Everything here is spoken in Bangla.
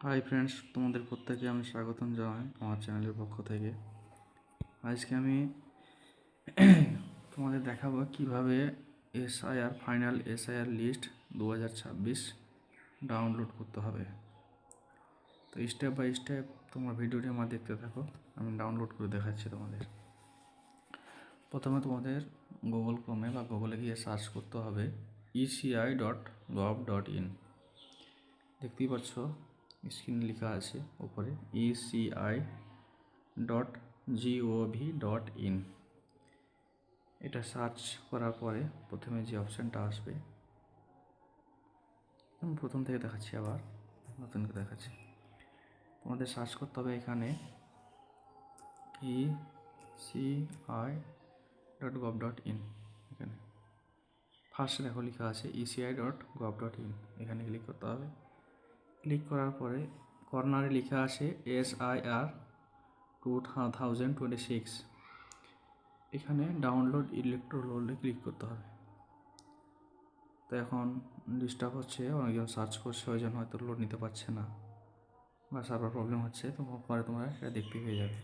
হাই ফ্রেন্ডস, তোমাদের প্রত্যেকে আমি স্বাগতম জানাই আমার চ্যানেলের পক্ষ থেকে। আজকে আমি তোমাদের দেখাবো কিভাবে ফাইনাল এসআইআর লিস্ট 2026 ডাউনলোড করতে হবে। তো স্টেপ বাই স্টেপ তোমরা ভিডিওটি আমার দেখতে থাকো, আমি ডাউনলোড করে দেখাচ্ছি তোমাদের। প্রথমে তোমাদের গুগল ক্রোমে বা গুগলে গিয়ে সার্চ করতে হবে eci.gov.in। দেখতেই পাচ্ছ স্ক্রিনে লেখা আছে উপরে eci.gov.in। এটা সার্চ করার পরে প্রথমে যে অপশানটা আসবে, আমি প্রথম থেকে দেখাচ্ছি, আবার নতুন করে দেখাচ্ছি। তোমাদের সার্চ করতে হবে এখানে eci.gov.in। এখানে ফার্স্ট দেখো লেখা আছে eci.gov.in, এখানে ক্লিক করতে হবে। ক্লিক করার পরে কর্নারে লেখা আছে SIR 2026, এখানে ডাউনলোড ইলেকট্রো রোলে ক্লিক করতে হবে। তো এখন ডিস্টার্ব হচ্ছে, অনেকজন সার্চ করছে, ওই জন্য হয়তো লোড নিতে পারছে না বা সার্ভার প্রবলেম হচ্ছে, তো পরে তোমরা এটা দেখতে পেয়ে যাবে।